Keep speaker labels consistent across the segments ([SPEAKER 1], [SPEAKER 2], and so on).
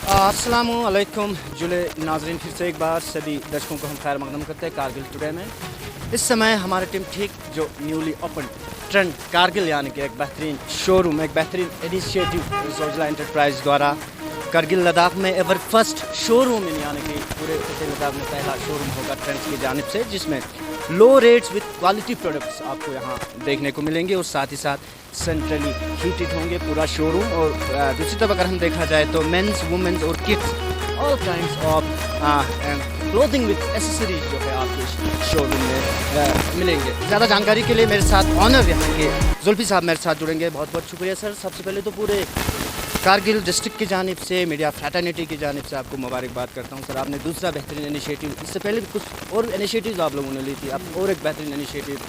[SPEAKER 1] अस्सलामुअलैकुम जुले नाजरीन, फिर से एक बार सभी दर्शकों को हम खैर मकदम करते हैं कारगिल टुडे में। इस समय हमारी टीम ठीक जो न्यूली ओपन ट्रेंड कारगिल यानी कि एक बेहतरीन शोरूम, एक बेहतरीन इनिशिएटिव जोजिला एंटरप्राइज द्वारा कारगिल लद्दाख में एवर फर्स्ट शोरूम यानी कि पूरे खिते लद्दाख में पहला शोरूम होगा ट्रेंड्स की जानिब से, जिसमें लो रेट्स विद क्वालिटी प्रोडक्ट्स आपको यहाँ देखने को मिलेंगे और साथ ही साथ सेंट्रली हीटेड होंगे पूरा शोरूम। और दूसरी तरफ अगर हम देखा जाए तो मेंस, वुमेन्स और kids all kinds of clothing with accessories जो है आपको इस शोरूम में मिलेंगे। ज़्यादा जानकारी के लिए मेरे साथ ऑनर यहाँ के जुल्फी साहब मेरे साथ जुड़ेंगे। बहुत बहुत शुक्रिया सर। सबसे पहले तो पूरे कारगिल डिस्ट्रिक्ट की जानिब से, मीडिया फ्रैटर्निटी की जानिब से आपको मुबारकबाद करता हूँ सर। आपने दूसरा बेहतरीन इनिशिएटिव, इससे पहले भी कुछ और इनिशिएटिव्स आप लोगों ने ली थी, अब और एक बेहतरीन इनिशिएटिव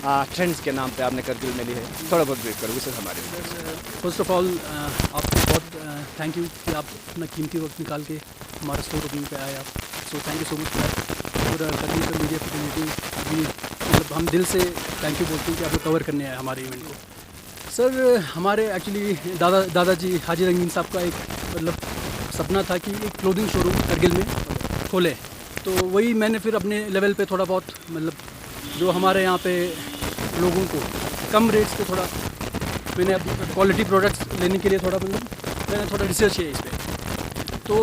[SPEAKER 1] ट्रेंड्स के नाम पे आपने कारगिल में ली है। थोड़ा बहुत ब्रीफ करोगे सर हमारे।
[SPEAKER 2] फर्स्ट ऑफ ऑल आपको बहुत थैंक यू कि आप अपना कीमती वक्त निकाल के हमारा स्टोर ओपनिंग पे आए आप। So thank you so much for Kargil का मीडिया फ्रैटर्निटी। अभी मतलब हम दिल से थैंक यू बोलते हैं कि आप लोग कवर करने आए हमारे इवेंट को। सर हमारे एक्चुअली दादाजी हाजी रंगीन साहब का एक मतलब सपना था कि एक क्लोथिंग शोरूम कारगिल में खोले, तो वही मैंने फिर अपने लेवल पे थोड़ा बहुत मतलब जो हमारे यहाँ पे लोगों को कम रेट्स पे थोड़ा मैंने क्वालिटी प्रोडक्ट्स लेने के लिए थोड़ा मतलब मैंने थोड़ा रिसर्च किया इस पर, तो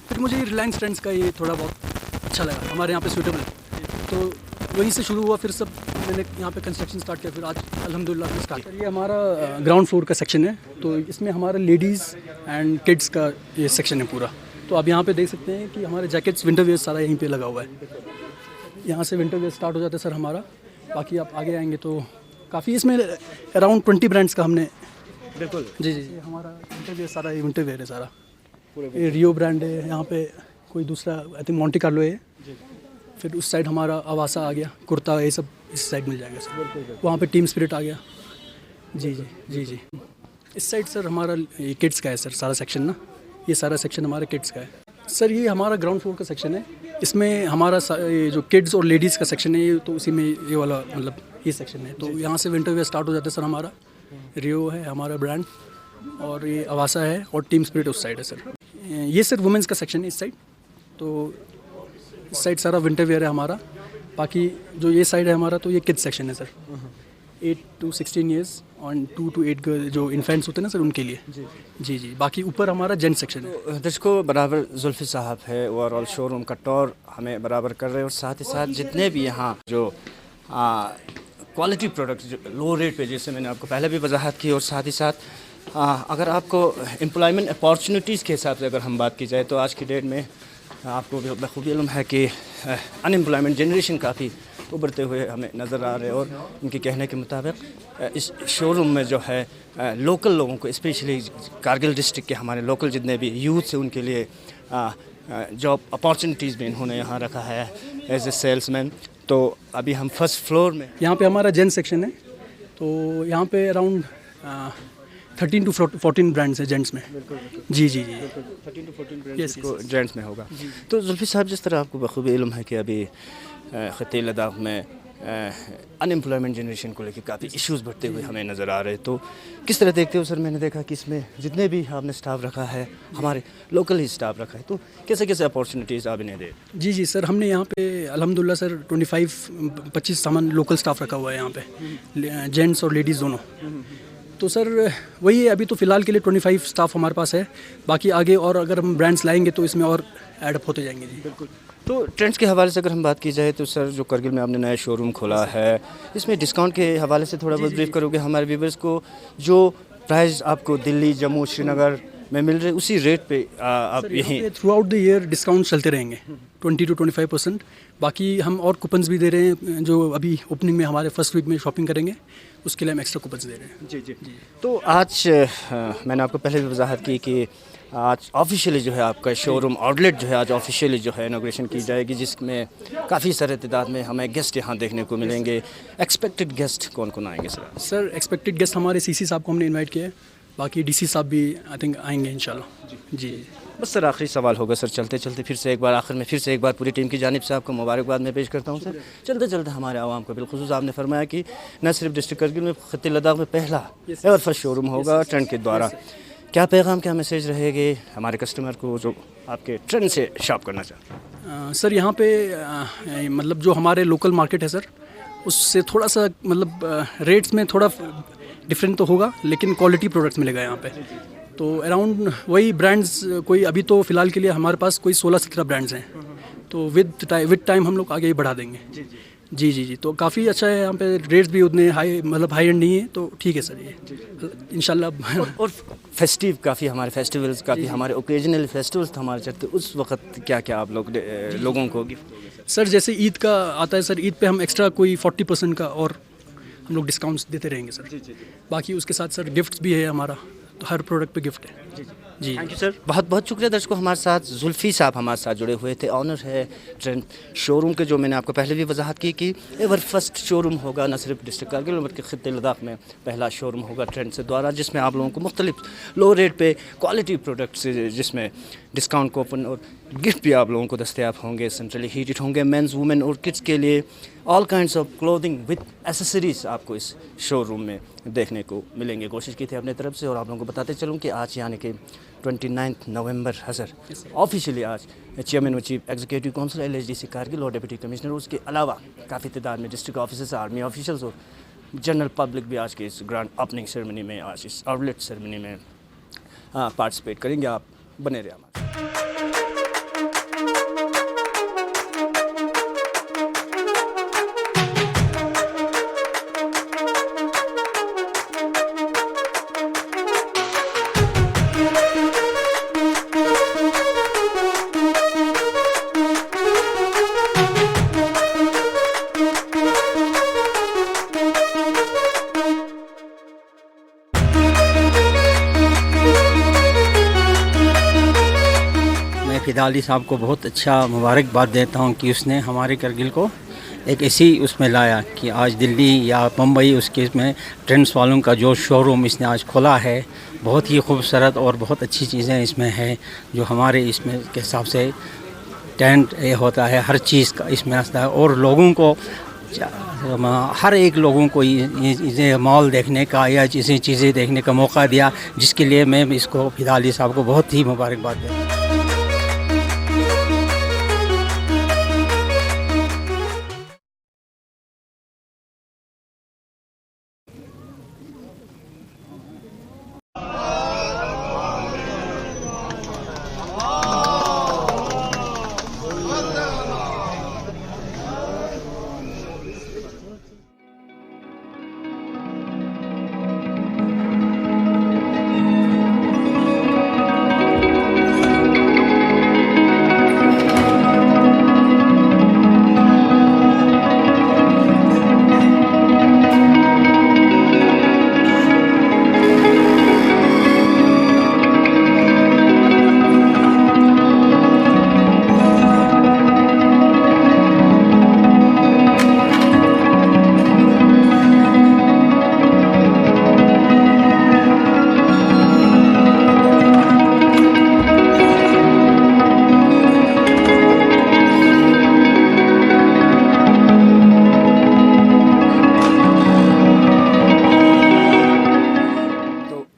[SPEAKER 2] फिर मुझे रिलायंस ट्रेंड्स का ये थोड़ा बहुत अच्छा लगा, हमारे यहाँ पे सूटेबल है, तो वहीं से शुरू हुआ। फिर सब मैंने यहाँ पे कंस्ट्रक्शन स्टार्ट किया, फिर आज अल्हम्दुलिल्लाह स्टार्ट। ये हमारा ग्राउंड फ्लोर का सेक्शन है, तो इसमें हमारा लेडीज़ एंड किड्स का ये सेक्शन है पूरा। तो आप यहाँ पे देख सकते हैं कि हमारे जैकेट्स, विंटर वेयर सारा यहीं पे लगा हुआ है। यहाँ से विंटर वेयर स्टार्ट हो जाता है सर हमारा। बाकी आप आगे आएंगे तो काफ़ी इसमें अराउंड 20 ब्रांड्स का हमने। बिल्कुल जी जी जी। हमारा विंटर वेयर सारा ये विंटर वेयर है सारा। ये रियो ब्रांड है, यहाँ पे कोई दूसरा आई थिंक मोंटे कार्लो है। फिर उस साइड हमारा आवासा आ गया, कुर्ता, ये सब इस साइड मिल जाएगा सर। वहाँ पे टीम स्पिरिट आ गया। जी जी जी जी। इस साइड सर हमारा ये किड्स का है सर सारा सेक्शन ना, ये सारा सेक्शन हमारा किड्स का है सर। ये हमारा ग्राउंड फ्लोर का सेक्शन है, इसमें हमारा ये जो किड्स और लेडीज़ का सेक्शन है, ये तो उसी में ये वाला मतलब ये सेक्शन है। तो यहाँ से विंटर वेयर स्टार्ट हो जाता है सर हमारा। रियो है हमारा ब्रांड, और ये आवासा है, और टीम स्पिरिट उस साइड है सर। ये सर वुमेंस का सेक्शन है इस साइड, तो इस साइड सारा विंटर वेयर है हमारा। बाकी जो ये साइड है हमारा, तो ये किड्स सेक्शन है सर, 8 to 16 ईयर्स और 2 to 8 जो इन्फेंट्स होते हैं ना सर, उनके लिए। जी जी जी। बाकी ऊपर हमारा जेंट सेक्शन है।
[SPEAKER 1] दर्शकों बराबर जुल्फी साहब है ओवरऑल शोरूम का टूर हमें बराबर कर रहे हैं, और साथ ही साथ जितने भी यहाँ जो क्वालिटी प्रोडक्ट्स जो लो रेट पे, जैसे मैंने आपको पहले भी वजाहत की, और साथ ही साथ अगर आपको एम्प्लॉयमेंट अपॉर्चुनिटीज़ के हिसाब से अगर हम बात की जाए तो आज की डेट में आपको बखूबी इल्म है कि अनएम्प्लॉयमेंट जनरेशन काफ़ी उभरते हुए हमें नज़र आ रहे हैं। और उनके कहने के मुताबिक इस शोरूम में जो है लोकल लोगों को, स्पेशली कारगिल डिस्ट्रिक्ट के हमारे लोकल जितने भी यूथ से, उनके लिए जॉब अपॉर्चुनिटीज़ भी इन्होंने यहाँ रखा है एज ए सेल्समैन। तो अभी हम फर्स्ट फ्लोर में,
[SPEAKER 2] यहाँ पे हमारा जेंट्स सेक्शन है, तो यहाँ पे अराउंड 13 to 14 ब्रांड्स है जेंट्स में। जी जी जी।
[SPEAKER 1] 13 to 14 ब्रांड्स जेंट्स में होगा। तो जुल्फी साहब, जिस तरह आपको बखूबी इल्म है कि अभी खिते लद्दाख में अनएम्प्लॉयमेंट जनरेशन को लेकर काफ़ी इश्यूज़ बढ़ते हुए हमें नज़र आ रहे, तो किस तरह देखते हो सर? मैंने देखा कि इसमें जितने भी आपने स्टाफ रखा है, हमारे लोकल ही स्टाफ रखा है, तो कैसे कैसे अपॉर्चुनिटीज़ आप इन्हें दे?
[SPEAKER 2] जी जी सर, हमने यहाँ पे अल्हम्दुलिल्लाह सर 25 सामान लोकल स्टाफ रखा हुआ है यहाँ पे, जेंट्स और लेडीज़ दोनों। तो सर वही है, अभी तो फ़िलहाल के लिए 25 स्टाफ हमारे पास है। बाकी आगे और अगर हम ब्रांड्स लाएंगे तो इसमें और एडअप होते जाएंगे। जी बिल्कुल।
[SPEAKER 1] तो ट्रेंड्स के हवाले से अगर हम बात की जाए तो सर, जो कारगिल में आपने नया शोरूम खोला है, इसमें डिस्काउंट के हवाले से थोड़ा बहुत ब्रीफ करोगे हमारे व्यूअर्स को? जो प्राइस आपको दिल्ली, जम्मू, श्रीनगर में मिल रहे उसी रेट पे आप यहीं
[SPEAKER 2] through out the year discount चलते रहेंगे 20 to 25%। बाकी हम और कूपन्स भी दे रहे हैं, जो अभी ओपनिंग में हमारे फर्स्ट वीक में शॉपिंग करेंगे उसके लिए हम एक्स्ट्रा कूपन्स दे रहे हैं।
[SPEAKER 1] जी जी जी। तो आज मैंने आपको पहले भी वजाहत की कि आज ऑफिशियली जो है आपका शोरूम आउटलेट जो है आज ऑफिशियली जो है इनॉग्रेशन की जाएगी, जिसमें काफ़ी सारे तादाद में हमें गेस्ट यहाँ देखने को मिलेंगे। एक्सपेक्टेड गेस्ट कौन कौन आएंगे सर?
[SPEAKER 2] सर एक्सपेक्टेड गेस्ट हमारे सीसी साहब को हमने इनवाइट किया है, बाकी डीसी साहब भी आई थिंक आएंगे इंशाल्लाह। जी
[SPEAKER 1] बस सर आखिरी सवाल होगा सर, चलते चलते फिर से एक बार आखिर में फिर से एक बार पूरी टीम की जानिब से आपको मुबारकबाद मैं पेश करता हूँ सर। चलते चलते हमारे आवाम को बिलखुसूस आपने फरमाया कि न सिर्फ डिस्ट्रिक्ट कारगिल में खिते लद्दाख में पहला एवर फर्स्ट शोरूम होगा ट्रेंड के द्वारा। क्या पैगाम, क्या मैसेज रहेंगे हमारे कस्टमर को जो आपके ट्रेंड से शॉप करना चाहते हैं?
[SPEAKER 2] सर यहाँ पे मतलब जो हमारे लोकल मार्केट है सर, उससे थोड़ा सा मतलब रेट्स में थोड़ा डिफरेंट तो होगा, लेकिन क्वालिटी प्रोडक्ट्स मिलेगा यहाँ पे। तो अराउंड वही ब्रांड्स कोई अभी तो फ़िलहाल के लिए हमारे पास कोई 16-17 ब्रांड्स हैं, तो विद टाइम हम लोग आगे ही बढ़ा देंगे। जी जी जी, तो काफ़ी अच्छा है यहाँ पे, रेट्स भी उतने हाई मतलब हाई एंड नहीं है, तो ठीक है सर ये इंशाल्लाह।
[SPEAKER 1] और फेस्टिव काफ़ी हमारे फेस्टिवल्स काफ़ी हमारे ओकेजनल फेस्टिवल्स हमारे चलते, उस वक्त क्या क्या आप लोगों को गिफ्ट?
[SPEAKER 2] सर जैसे ईद का आता है सर, ईद पे हम एक्स्ट्रा कोई 40% का और हम लोग डिस्काउंट्स देते रहेंगे सर। बाकी उसके साथ सर गिफ्ट्स भी है हमारा, तो हर प्रोडक्ट पे गिफ्ट है। जी
[SPEAKER 1] थैंक यू सर, बहुत बहुत शुक्रिया। दर्शकों, हमारे साथ जुल्फ़ी साहब हमारे साथ जुड़े हुए थे, ऑनर है ट्रेंड शोरूम के, जो मैंने आपको पहले भी वजाहत की कि एवर फर्स्ट शोरूम होगा न सिर्फ डिस्ट्रिक्ट कारगिल बल्कि खित्ते लद्दाख में पहला शोरूम होगा ट्रेंड से द्वारा, जिसमें आप लोगों को मुख्तलिफ लो रेट पे क्वालिटी प्रोडक्ट्स, जिसमें डिस्काउंट कूपन और गिफ्ट भी आप लोगों को दस्तियाब होंगे, सेंट्रली हीटेड होंगे, मेंस वुमेन और किड्स के लिए all kinds of clothing with accessories आपको इस शोरूम में देखने को मिलेंगे। कोशिश की थी अपने तरफ से, और आप लोगों को बताते चलूँ कि आज यानी कि 29 नवंबर हज़र ऑफिशियली आज चेयरमैन व chief executive council LHDC Kargil और डिप्टी कमिश्नर, उसके अलावा काफ़ी तादाद में डिस्ट्रिक्ट ऑफिसर्स, आर्मी ऑफिशियल्स और जनरल पब्लिक भी आज के इस ग्रैंड ओपनिंग सेरेमनी में, आज इस आउटलेट सेरेमनी में पार्टिसिपेट करेंगे। आप बने रहे हमारे।
[SPEAKER 3] फिदा अली साहब को बहुत अच्छा मुबारकबाद देता हूँ कि उसने हमारे करगिल को एक ऐसी उसमें लाया कि आज दिल्ली या मुंबई उसके इसमें ट्रेंड्स वालों का जो शोरूम इसने आज खोला है, बहुत ही खूबसूरत और बहुत अच्छी चीज़ें इसमें हैं, जो हमारे इसमें के हिसाब से टेंट ये होता है, हर चीज़ का इसमें आता है, और लोगों को हर एक लोगों को ये मॉल देखने का या ऐसी चीज़ें देखने का मौका दिया, जिसके लिए मैं इसको फिदा अली साहब को बहुत ही मुबारकबाद देता हूँ।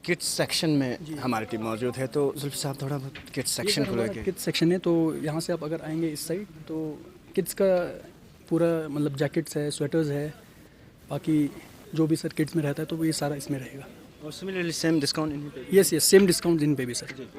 [SPEAKER 1] किड्स सेक्शन में हमारी टीम मौजूद है, तो जुल्फ़ी साहब थोड़ा बहुत किड्स सेक्शन को लेके।
[SPEAKER 2] किड्स सेक्शन है, तो यहाँ से आप अगर आएंगे इस साइड, तो किड्स का पूरा मतलब जैकेट्स है, स्वेटर्स है, बाकी जो भी सर किड्स में रहता है तो वो ये सारा इसमें रहेगा।
[SPEAKER 1] और सिमिलरली सेम डिस्काउंट इन पे?
[SPEAKER 2] Yes yes, same discount in पे भी सर।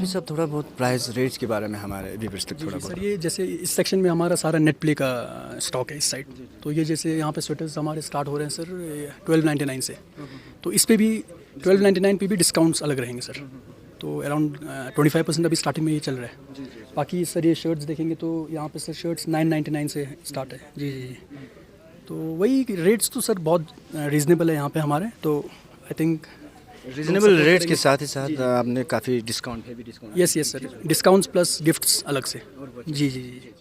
[SPEAKER 1] साहब थोड़ा बहुत प्राइस रेट्स के बारे में हमारे व्यूअर्स तक थोड़ा बहुत।
[SPEAKER 2] सर ये जैसे इस सेक्शन में हमारा सारा नेट प्ले का स्टॉक है इस साइड। तो ये जैसे यहाँ पे स्वेटर्स हमारे स्टार्ट हो रहे हैं सर 1299 से। तो इस पे भी 1299 पे भी डिस्काउंट्स अलग रहेंगे सर। तो अराउंड 25% अभी स्टार्टिंग में ये चल रहा है। बाकी सर ये शर्ट्स देखेंगे तो यहाँ पे सर शर्ट्स 999 से स्टार्ट है। जी जी जी। तो वही रेट्स तो सर बहुत रीज़नेबल है यहाँ पे हमारे। तो आई थिंक
[SPEAKER 1] रीजनेबल रेट्स के साथ ही साथ आपने काफ़ी डिस्काउंट है भी discount.
[SPEAKER 2] Yes yes sir, discounts plus gifts अलग से। जी जी जी।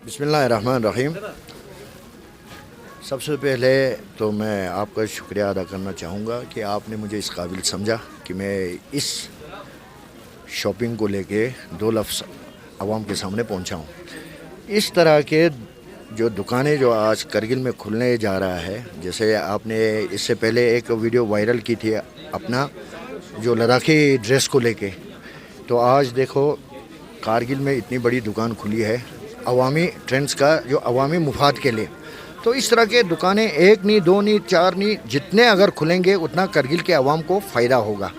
[SPEAKER 4] बिस्मिल्लाहिर्रहमानिर्रहीम। सबसे पहले तो मैं आपका शुक्रिया अदा करना चाहूँगा कि आपने मुझे इस काबिल समझा कि मैं इस शॉपिंग को लेके दो लफ्ज़ आवाम के सामने पहुँचा हूँ। इस तरह के जो दुकानें जो आज करगिल में खुलने जा रहा है, जैसे आपने इससे पहले एक वीडियो वायरल की थी अपना जो लद्दाखी ड्रेस को लेके, तो आज देखो कारगिल में इतनी बड़ी दुकान खुली है अवामी ट्रेंड्स का, जो अवामी मुफाद के लिए। तो इस तरह के दुकानें एक नहीं, दो नहीं, चार नहीं, जितने अगर खुलेंगे उतना करगिल के अवाम को फ़ायदा होगा।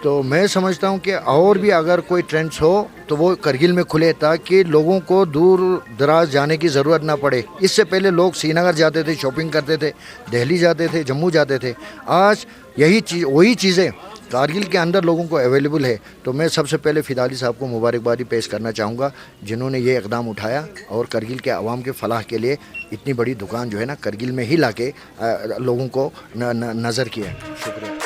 [SPEAKER 4] तो मैं समझता हूँ कि और भी अगर कोई ट्रेंड्स हो तो वो करगिल में खुले, ताकि लोगों को दूर दराज जाने की ज़रूरत ना पड़े। इससे पहले लोग श्रीनगर जाते थे, शॉपिंग करते थे, दिल्ली जाते थे, जम्मू जाते थे। आज यही चीज़, वही चीज़ें कारगिल के अंदर लोगों को अवेलेबल है। तो मैं सबसे पहले फ़िदाली साहब को मुबारकबादी पेश करना चाहूँगा, जिन्होंने ये इक़दाम उठाया और करगिल के अवाम के फ़लाह के लिए इतनी बड़ी दुकान जो है ना करगिल में ही लाके लोगों को नज़र किया। शुक्रिया।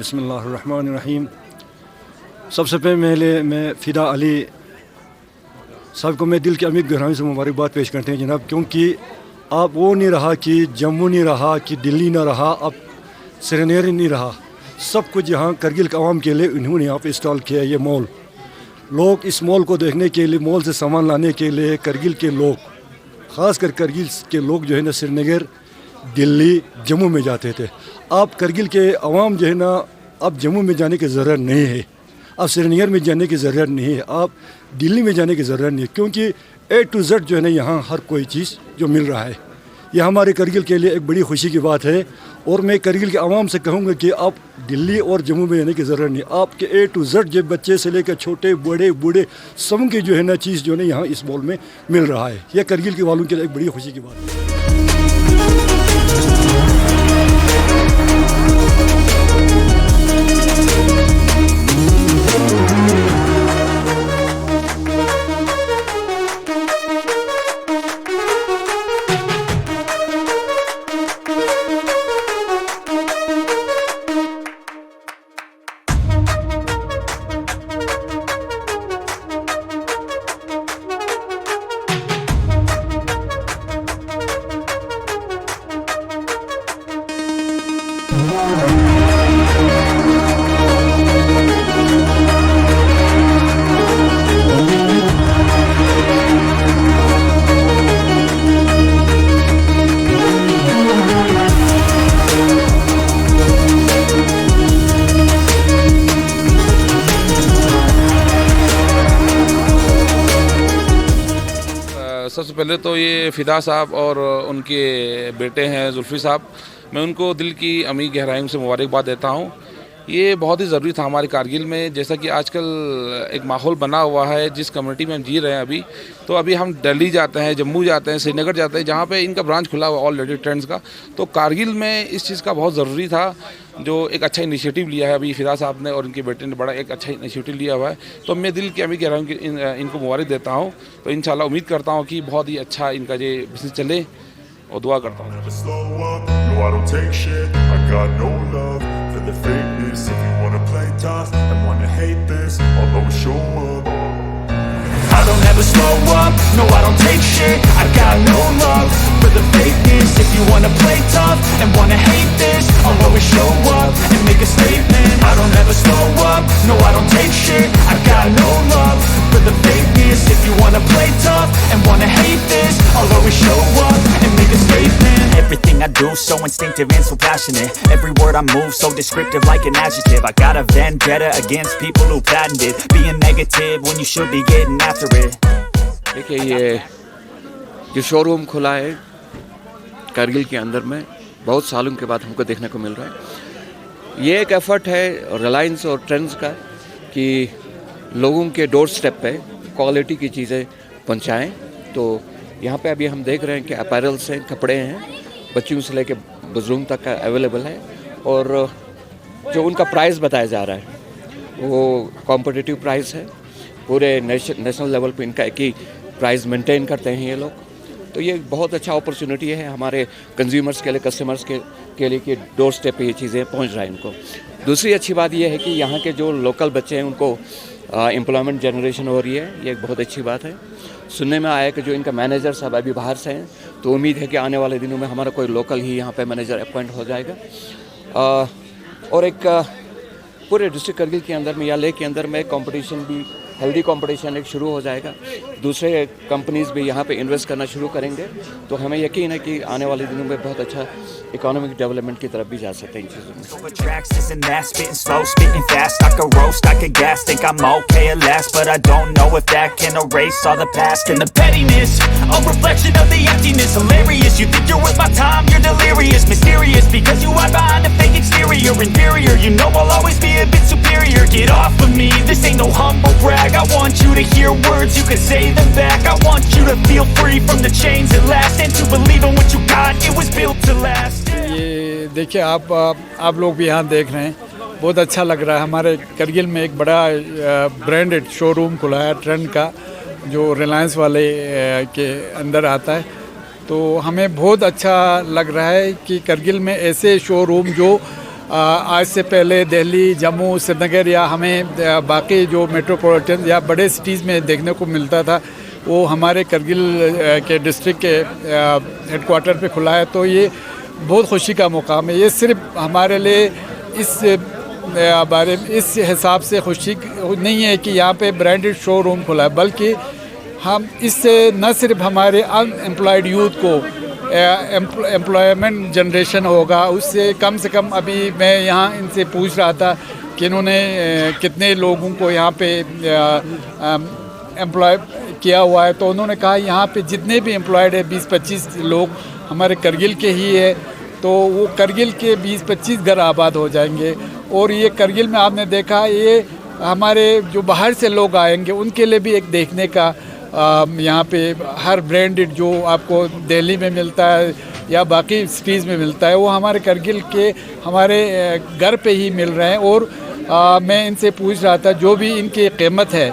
[SPEAKER 5] बिस्मिल्लाहिर्रहमानिर्रहीम। सबसे पहले मैं फ़िदा अली साहब को मैं दिल की अमीर गहराई से मुबारकबाद पेश करते हैं जनाब, क्योंकि अब वो नहीं रहा कि जम्मू नहीं रहा कि दिल्ली ना रहा, अब श्रीनगर नहीं रहा, सब कुछ यहाँ करगिल के अवाम के लिए इन्होंने यहाँ पे इंस्टॉल किया है। ये मॉल, लोग इस मॉल को देखने के लिए, मॉल से सामान लाने के लिए करगिल के लोग, ख़ासकर करगिल के लोग जो है ना श्रीनगर, दिल्ली, जम्मू में जाते थे। अब करगिल के अवाम जो है ना अब जम्मू में जाने की ज़रूरत नहीं है, अब श्रीनगर में जाने की ज़रूरत नहीं है, अब दिल्ली में जाने की ज़रूरत नहीं है, क्योंकि A to Z जो है ना यहाँ हर कोई चीज़ जो मिल रहा है। यह हमारे करगिल के लिए एक बड़ी खुशी की बात है। और मैं करगिल के अवाम से कहूँगा कि आप दिल्ली और जम्मू में जाने की ज़रूरत नहीं, आपके A to Z जो बच्चे से लेकर छोटे बड़े बूढ़े सब की जो है ना चीज़ जो है ना यहाँ इस मॉल में मिल रहा है। यह करगिल के वालों के लिए एक बड़ी खुशी की बात है।
[SPEAKER 6] सबसे पहले तो ये फ़िदा साहब और उनके बेटे हैं जुल्फ़ी साहब, मैं उनको दिल की अमीर गहराइयों से मुबारकबाद देता हूँ। ये बहुत ही ज़रूरी था हमारे कारगिल में, जैसा कि आजकल एक माहौल बना हुआ है जिस कम्युनिटी में हम जी रहे हैं अभी, तो अभी हम दिल्ली जाते हैं, जम्मू जाते हैं, श्रीनगर जाते हैं, जहाँ पे इनका ब्रांच खुला हुआ ऑलरेडी ट्रेंड्स का। तो कारगिल में इस चीज़ का बहुत ज़रूरी था, जो एक अच्छा इनिशिएटिव लिया है अभी फ़िदा साहब ने और इनके बेटे ने, बड़ा एक अच्छा इनिशिएटिव लिया हुआ है। तो मैं दिल की अमीर कह रहा हूँ कि इनको मुबारक देता हूँ। तो इंशाल्लाह उम्मीद करता हूँ कि बहुत ही अच्छा इनका ये बिजनेस चले और दुआ करता हूँ।
[SPEAKER 7] The fakeness, if you wanna play tough and wanna hate this, I'll always show up. I don't ever slow up, no I don't take shit. I got no love for the fakeness. If you wanna play tough and wanna hate this, I'll always show up and make a statement. I don't ever slow up, no I don't take shit. I got no love for the fakeness. If you wanna play tough and wanna hate this, I'll always show up and make a statement. Everything I do so instinctive and so passionate. Every word I move so descriptive like an adjective. I got a vendetta against people who patented being negative when you should be getting after it.
[SPEAKER 8] देखिए ये जो showroom खुला है कारगिल के अंदर में, बहुत सालों के बाद हमको देखने को मिल रहा है। ये एक एफर्ट है रिलायंस और ट्रेंड्स का कि लोगों के डोर स्टेप पे क्वालिटी की चीज़ें पहुंचाएं। तो यहाँ पे अभी हम देख रहे हैं कि अपैरल्स हैं, कपड़े हैं, बच्चियों से लेके बुजुर्ग तक का अवेलेबल है। और जो उनका प्राइस बताया जा रहा है वो कॉम्पिटिटिव प्राइस है, पूरे नेशनल लेवल पे इनका एक ही प्राइस मेंटेन करते हैं ये लोग। तो ये बहुत अच्छा अपॉर्चुनिटी है हमारे कंज्यूमर्स के लिए, कस्टमर्स के लिए कि डोर स्टेप पे ये चीज़ें पहुंच रहा है इनको। दूसरी अच्छी बात ये है कि यहाँ के जो लोकल बच्चे हैं उनको एम्प्लॉयमेंट जनरेशन हो रही है, ये एक बहुत अच्छी बात है। सुनने में आया कि जो इनका मैनेजर सब अभी बाहर से हैं, तो उम्मीद है कि आने वाले दिनों में हमारा कोई लोकल ही यहाँ पे मैनेजर अपॉइंट हो जाएगा। और एक पूरे डिस्ट्रिक्ट कारगिल के अंदर में या लेह के अंदर में कंपटीशन भी, हेल्दी कंपटीशन एक शुरू हो जाएगा। दूसरे कंपनीज भी यहाँ पे इन्वेस्ट करना शुरू करेंगे, तो हमें यकीन है कि आने वाले दिनों में बहुत अच्छा इकोनॉमिक डेवलपमेंट की तरफ भी जा सकते हैं इन चीज़ों में।
[SPEAKER 7] I want you to hear words, you can say them back. I want you to feel free from the chains at last, and to believe in what you got, it was built to last.
[SPEAKER 9] ये देखिए आप लोग भी यहाँ देख रहे हैं, बहुत अच्छा लग रहा है। हमारे करगिल में एक बड़ा ब्रांडेड शोरूम खुला है ट्रेंड का, जो रिलायंस वाले के अंदर आता है। तो हमें बहुत अच्छा लग रहा है कि करगिल में ऐसे शोरूम जो आज से पहले दिल्ली, जम्मू, श्रीनगर या हमें बाकी जो मेट्रोपॉलिटन या बड़े सिटीज़ में देखने को मिलता था, वो हमारे करगिल के डिस्ट्रिक्ट के हेडक्वार्टर पे खुला है। तो ये बहुत खुशी का मुकाम है। ये सिर्फ हमारे लिए इस बारे में इस हिसाब से खुशी नहीं है कि यहाँ पे ब्रांडेड शोरूम खुला है, बल्कि हम इससे न सिर्फ हमारे अनएम्प्लॉयड यूथ को एम्प्लॉयमेंट जनरेशन होगा, उससे कम से कम अभी मैं यहाँ इनसे पूछ रहा था कि इन्होंने कितने लोगों को यहाँ पे एम्प्लॉय किया हुआ है, तो उन्होंने कहा यहाँ पे जितने भी एम्प्लॉयड है 20-25 लोग हमारे करगिल के ही है। तो वो करगिल के 20-25 घर आबाद हो जाएंगे। और ये करगिल में आपने देखा, ये हमारे जो बाहर से लोग आएंगे उनके लिए भी एक देखने का यहाँ पे हर ब्रांडेड जो आपको दिल्ली में मिलता है या बाकी सिटीज़ में मिलता है, वो हमारे करगिल के हमारे घर पे ही मिल रहे हैं। और मैं इनसे पूछ रहा था, जो भी इनकी कीमत है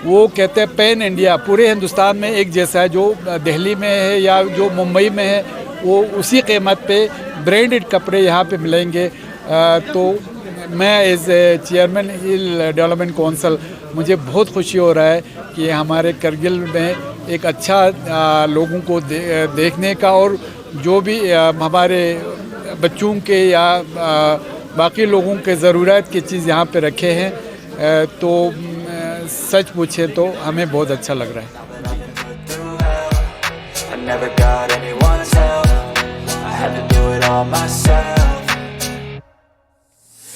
[SPEAKER 9] वो कहते हैं पैन इंडिया, पूरे हिंदुस्तान में एक जैसा है। जो दिल्ली में है या जो मुंबई में है, वो उसी कीमत पे ब्रांडेड कपड़े यहाँ पे मिलेंगे। तो मैं as chairman hill development council, मुझे बहुत खुशी हो रहा है कि हमारे करगिल में एक अच्छा लोगों को देखने का, और जो भी हमारे बच्चों के या बाकी लोगों के ज़रूरत की चीज़ यहाँ पे रखे हैं, तो सच पूछे तो हमें बहुत अच्छा लग रहा है।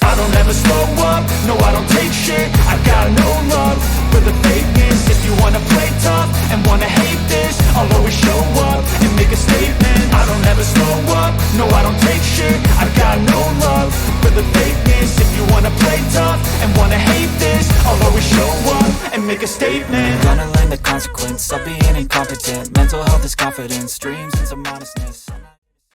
[SPEAKER 7] I don't ever slow up, no I don't take shit. I got no love for the fakeness. If you wanna play tough and wanna hate this, I'll always show up and make a statement. I don't ever slow up, no I don't take shit. I've got no love for the fakeness. If you wanna play tough and wanna hate this, I'll always show up and make a statement.
[SPEAKER 10] Gonna learn the consequence of being incompetent. Mental health is confidence, dreams and some honestness.